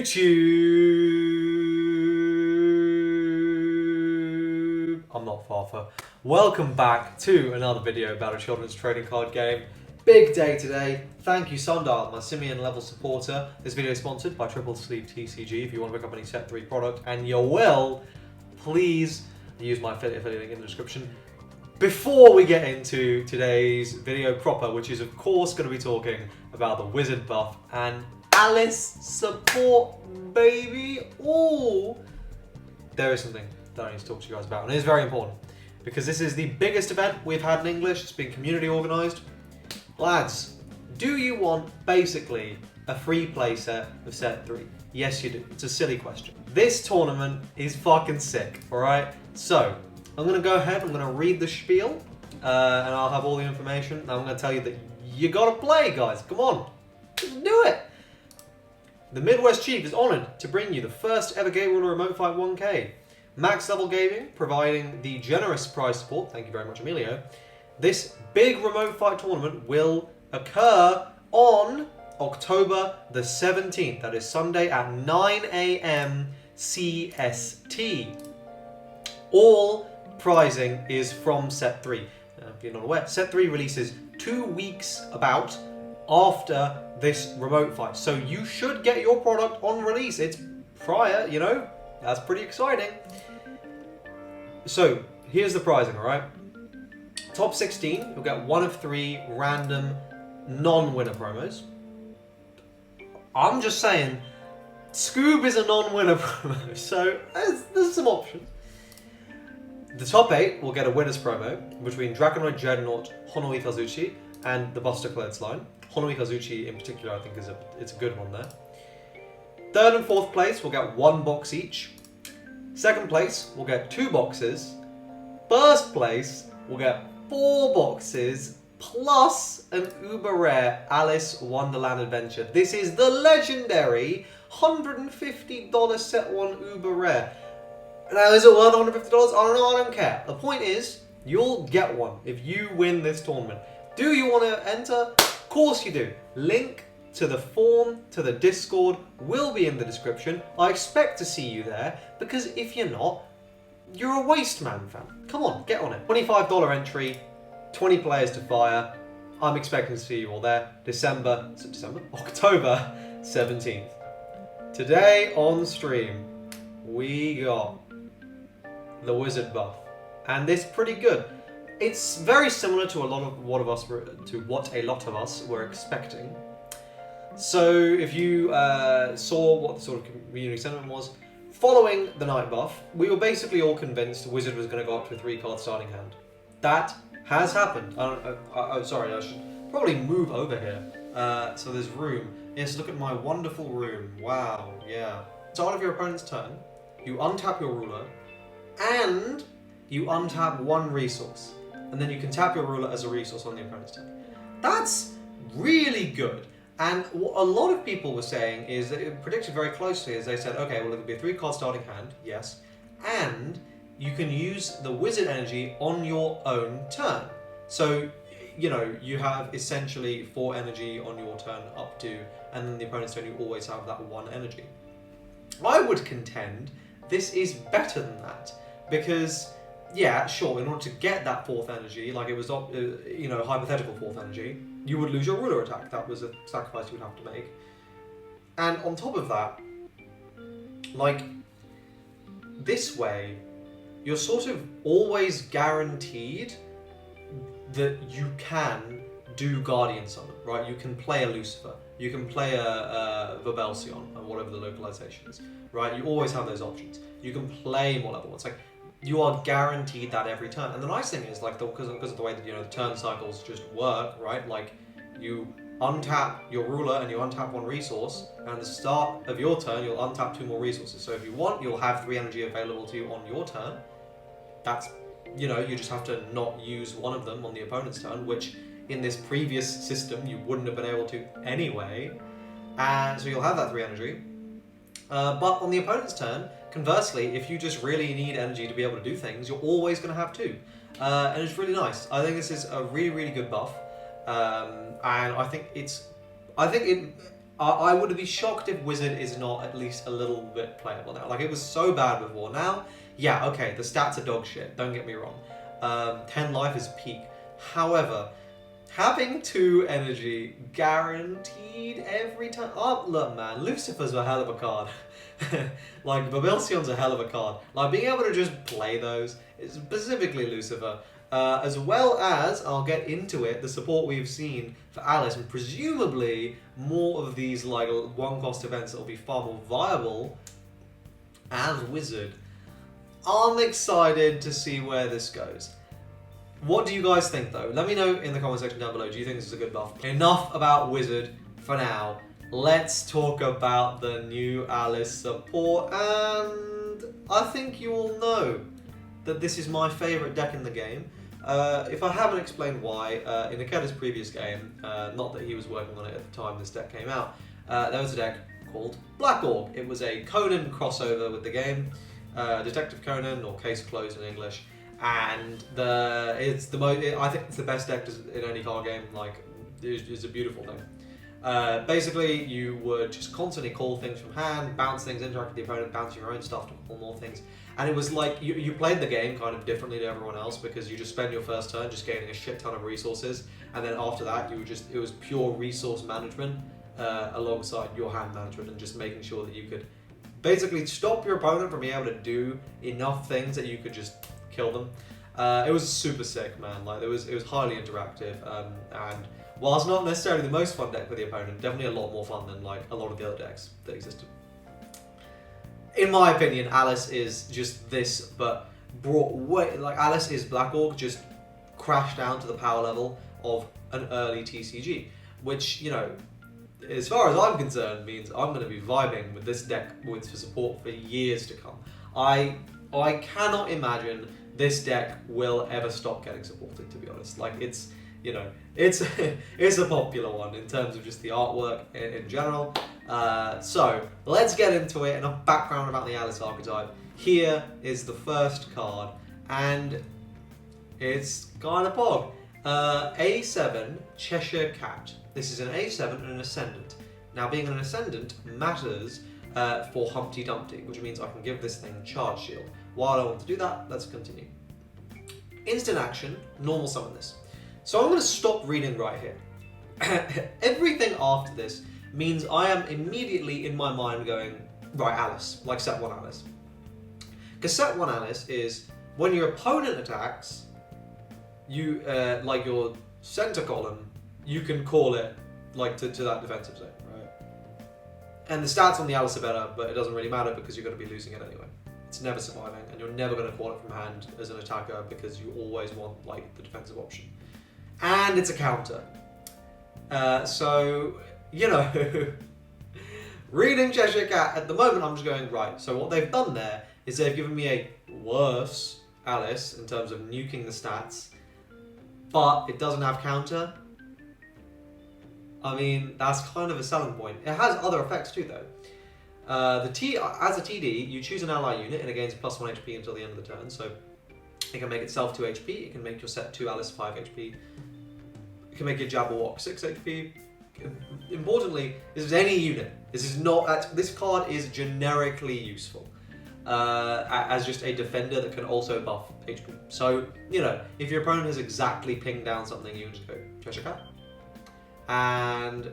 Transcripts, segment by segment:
YouTube! I'm not Farfa. Welcome back to another video about a children's trading card game. Big day today. Thank you Sundial, my Simian level supporter. This video is sponsored by Triple Sleeve TCG. If you want to pick up any set 3 product, and you will, please use my affiliate link in the description. Before we get into today's video proper, which is of course going to be talking about the Wizard buff and Alice support, baby. Ooh, there is something that I need to talk to you guys about, and it is very important because this is the biggest event we've had in English. It's been community organised. Lads, do you want basically a free play set of set 3? Yes, you do. It's a silly question. This tournament is fucking sick, alright? So, I'm going to go ahead, I'm going to read the spiel, and I'll have all the information. And I'm going to tell you that you got to play, guys. Come on, just do it. The Midwest Chief is honoured to bring you the first ever Game Ruler Remote Fight 1K. Max Level Gaming, providing the generous prize support. Thank you very much, Emilio. This big remote fight tournament will occur on October the 17th. That is Sunday at 9 AM CST. All prizing is from set 3. If you're not aware, set 3 releases 2 weeks about after this remote fight. So you should get your product on release. It's prior, you know, that's pretty exciting. So here's the prizing, alright? Top 16, you'll get 1 of 3 random non-winner promos. I'm just saying, Scoob is a non-winner promo, so there's some options. The top 8 will get a winner's promo between Draconoid Dreadnought, Honoi Kazuchi, and the Buster Clerks line. Honoi Kazuchi in particular I think it's a good one there. 3rd and 4th place will get 1 box each. 2nd place will get 2 boxes. 1st place will get 4 boxes plus an uber rare Alice Wonderland Adventure. This is the legendary $150 set 1 uber rare. Now, is it worth $150? I don't know, I don't care. The point is, you'll get one if you win this tournament. Do you want to enter? Of course you do. Link to the form, to the Discord, will be in the description. I expect to see you there, because if you're not, you're a waste man, fam. Come on, get on it. $25 entry, 20 players to fire. I'm expecting to see you all there. October 17th. Today on stream, we got the Wizard buff, and it's pretty good. It's very similar to what a lot of us were expecting. So if you saw what the sort of community sentiment was, following the night buff, we were basically all convinced Wizard was going to go up to a 3-card starting hand. That has happened. I'm sorry, I should probably move over here. So there's room. Yes, look at my wonderful room. Wow, yeah. Start of your opponent's turn, you untap your ruler, and you untap 1 resource. And then you can tap your ruler as a resource on the opponent's turn. That's really good. And what a lot of people were saying is that it predicted very closely as they said, okay, well, it'll be a 3-card starting hand, yes, and you can use the Wizard energy on your own turn. So, you know, you have essentially 4 energy on your turn up to, and then the opponent's turn, you always have that 1 energy. I would contend this is better than that, because, yeah, sure, in order to get that 4th energy, like it was, you know, hypothetical 4th energy, you would lose your ruler attack. That was a sacrifice you would have to make. And on top of that, like, this way, you're sort of always guaranteed that you can do Guardian Summon, right? You can play a Lucifer, you can play a Verbelsion, or whatever the localization is, right? You always have those options. You can play more level 1. It's like, you are guaranteed that every turn. And the nice thing is, like, because of the way that, you know, the turn cycles just work, right? Like, you untap your ruler and you untap 1 resource, and at the start of your turn, you'll untap 2 more resources. So if you want, you'll have 3 energy available to you on your turn. That's, you know, you just have to not use 1 of them on the opponent's turn, which in this previous system, you wouldn't have been able to anyway. And so you'll have that 3 energy. But on the opponent's turn, conversely, if you just really need energy to be able to do things, you're always going to have 2. And it's really nice. I think this is a really, really good buff. And I think it I would be shocked if Wizard is not at least a little bit playable now. Like, it was so bad before. Now, yeah, okay, the stats are dog shit, don't get me wrong. 10 life is peak. However, having 2 energy guaranteed every time. Oh, look, man, Lucifer's a hell of a card. Like, Babilcion's a hell of a card. Like, being able to just play those, specifically Lucifer, as well as, I'll get into it, the support we've seen for Alice, and presumably more of these like 1-cost events that will be far more viable as Wizard. I'm excited to see where this goes. What do you guys think though? Let me know in the comment section down below. Do you think this is a good buff? Enough about Wizard for now. Let's talk about the new Alice support, and I think you all know that this is my favourite deck in the game. If I haven't explained why, in Ikeda's previous game, not that he was working on it at the time this deck came out, there was a deck called Black Orc. It was a Conan crossover with the game, Detective Conan, or Case Closed in English, and I think it's the best deck in any card game. Like, it's a beautiful thing. Basically, you would just constantly call things from hand, bounce things, interact with the opponent, bounce your own stuff to call more things. And it was like, you played the game kind of differently to everyone else, because you just spend your first turn just gaining a shit ton of resources, and then after that, it was pure resource management alongside your hand management, and just making sure that you could basically stop your opponent from being able to do enough things that you could just kill them. It was super sick, man. Like, it was highly interactive, and whilst not necessarily the most fun deck for the opponent, definitely a lot more fun than like a lot of the other decks that existed. In my opinion, Alice is just this, but brought way, like, Alice is Black Orc just crashed down to the power level of an early TCG, which, you know, as far as I'm concerned, means I'm going to be vibing with this deck with support for years to come. I cannot imagine this deck will ever stop getting supported, to be honest. Like, it's, you know, it's a popular one in terms of just the artwork in general. So let's get into it. Enough background about the Alice archetype. Here is the first card, and it's kind of pog. A7 Cheshire Cat. This is an A7 and an Ascendant. Now, being an Ascendant matters for Humpty Dumpty, which means I can give this thing Charge Shield. While I want to do that, let's continue. Instant action, normal summon this. So I'm going to stop reading right here. Everything after this means I am immediately in my mind going, right, Alice, like set 1 Alice. Because set 1 Alice is when your opponent attacks, you, like your center column, you can call it like to that defensive zone, right? And the stats on the Alice are better, but it doesn't really matter because you're going to be losing it anyway. It's never surviving, and you're never going to call it from hand as an attacker because you always want like the defensive option. And it's a counter. So, you know, reading Cheshire Cat, at the moment I'm just going, right, so what they've done there is they've given me a worse Alice in terms of nuking the stats, but it doesn't have counter. I mean, that's kind of a selling point. It has other effects too, though. As a TD, you choose an ally unit and it gains +1 HP until the end of the turn, so it can make itself 2 HP, it can make your set 2 Alice 5 HP, it can make your Jabberwock 6 HP. Importantly, this is any unit. This card is generically useful as just a defender that can also buff HP. So, you know, if your opponent has exactly pinged down something, you can just go Cheshire Cat. And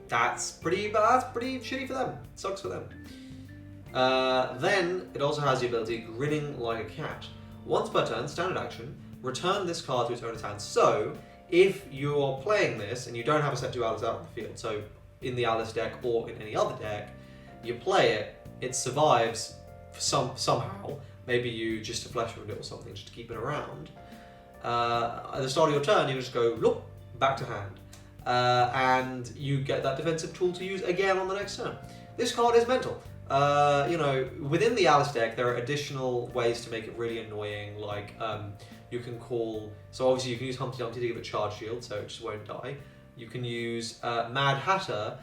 that's pretty shitty for them. It sucks for them. Then it also has the ability Grinning Like a Cat. Once per turn, standard action, return this card to its owner's hand. So, if you're playing this and you don't have a set 2 Alice out in the field, so in the Alice deck or in any other deck, you play it, it survives somehow. Maybe you just a flesh wound it or something just to keep it around. At the start of your turn, you just go, look, back to hand. And you get that defensive tool to use again on the next turn. This card is mental. You know, within the Alice deck, there are additional ways to make it really annoying, like you can call, so obviously you can use Humpty Dumpty to give it Charge Shield, so it just won't die. You can use Mad Hatter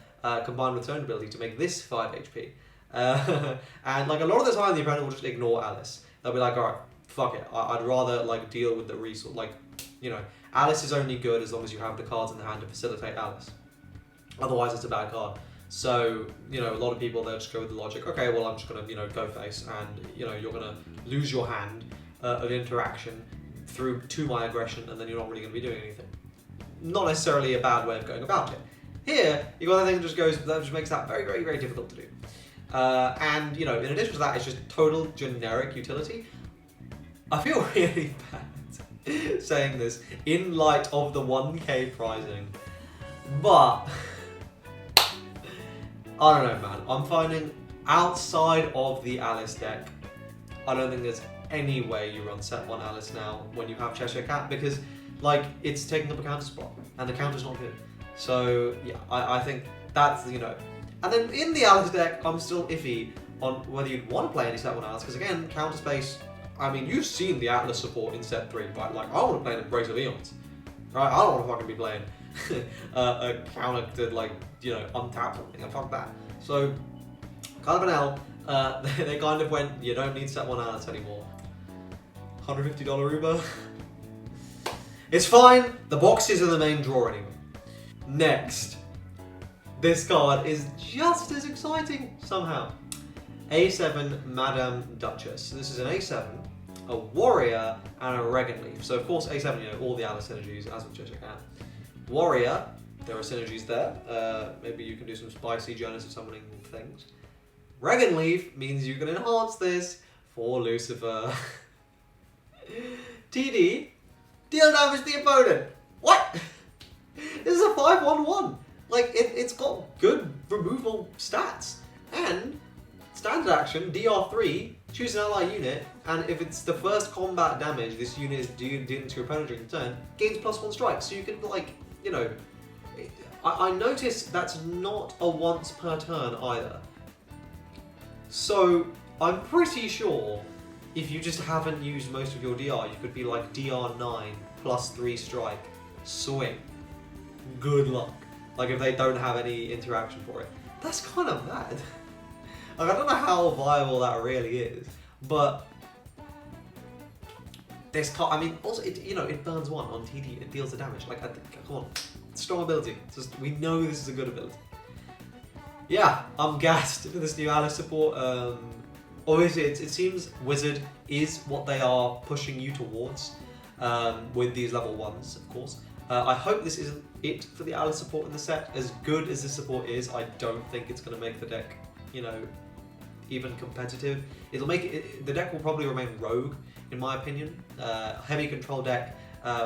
combined with its own ability to make this 5 HP. And like a lot of the time, the opponent will just ignore Alice. They'll be like, alright, fuck it, I'd rather like deal with the resource, like, you know, Alice is only good as long as you have the cards in the hand to facilitate Alice. Otherwise, it's a bad card. So, you know, a lot of people, they'll just go with the logic, okay, well, I'm just going to, you know, go face, and, you know, you're going to lose your hand of interaction to my aggression, and then you're not really going to be doing anything. Not necessarily a bad way of going about it. Here, you got that thing that just makes that very, very, very difficult to do. And, you know, in addition to that, it's just total generic utility. I feel really bad saying this in light of the 1K prizing, but I don't know, man. I'm finding outside of the Alice deck, I don't think there's any way you run set 1 Alice now when you have Cheshire Cat, because like it's taking up a counter spot and the counter's not good. So yeah, I think that's, you know. And then in the Alice deck, I'm still iffy on whether you'd want to play any set 1 Alice, because again, counter space, I mean, you've seen the Atlas support in set 3, right? Like, I want to play an Embrace of Eons, right? I don't want to fucking be playing a counter to, like, you know, untap something, and fuck that. So, kind of an L, they kind of went, you don't need set 1 Alice anymore. $150 Uber. It's fine, the boxes are the main draw anyway. Next, this card is just as exciting somehow. A7 Madame Duchess. This is an A7, a Warrior, and a Regent Leaf. So of course A7, you know, all the Alice synergies, as with Cheshire Cat. Warrior, there are synergies there. Maybe you can do some spicy Genesis summoning things. Regent Leaf means you can enhance this for Lucifer. TD, deal damage to the opponent. What? This is a 5/1/1. Like, it's got good removal stats. And standard action, DR3, choose an ally unit, and if it's the first combat damage this unit is dealing to your opponent during the turn, gains +1 strike. So you can, like, you know, I noticed that's not a once per turn either. So I'm pretty sure if you just haven't used most of your DR, you could be like DR9 +3 strike, swing. Good luck. Like, if they don't have any interaction for it. That's kind of mad. Like, I don't know how viable that really is, but this card, I mean, also, you know, it burns 1 on TD, it deals the damage. Like, come on, strong ability. It's just, we know this is a good ability. Yeah, I'm gassed for this new Alice support. Obviously, it seems Wizard is what they are pushing you towards with these level 1s, of course. I hope this isn't it for the Alice support in the set. As good as this support is, I don't think it's going to make the deck, you know, even competitive. It'll make it, the deck will probably remain rogue, in my opinion. Heavy control deck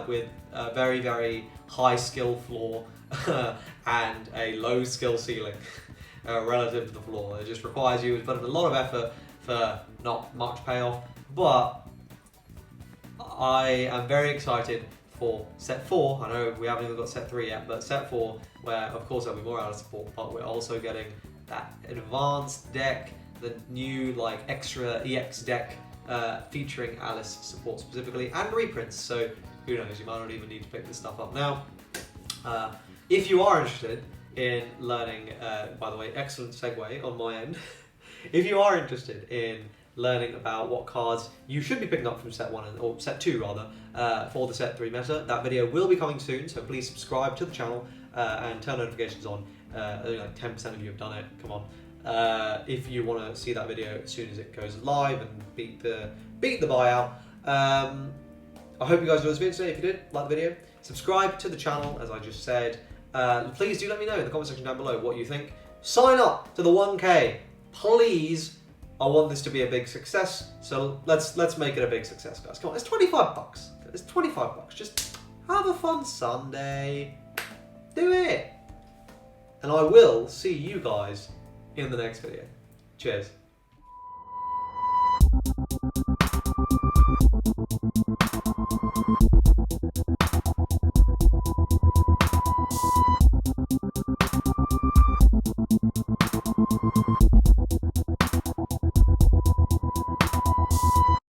with a very, very high skill floor and a low skill ceiling relative to the floor. It just requires you to put in a lot of effort for not much payoff. But I am very excited for set 4. I know we haven't even got set 3 yet, but set 4, where of course there'll be more Alice support, but we're also getting that advanced deck, the new like extra EX deck featuring Alice support specifically, and reprints. So who knows, you might not even need to pick this stuff up now. If you are interested in learning, by the way, excellent segue on my end. If you are interested in learning about what cards you should be picking up from set 1, or set 2 rather, for the set 3 meta, that video will be coming soon, so please subscribe to the channel and turn notifications on. Like 10% of you have done it, come on. If you want to see that video as soon as it goes live and beat the buyout. I hope you guys enjoyed this video today. If you did, like the video, subscribe to the channel, as I just said. Please do let me know in the comment section down below what you think. Sign up to the 1K, please. I want this to be a big success, so let's make it a big success, guys. Come on, it's $25. It's $25. Just have a fun Sunday. Do it. And I will see you guys in the next video. Cheers.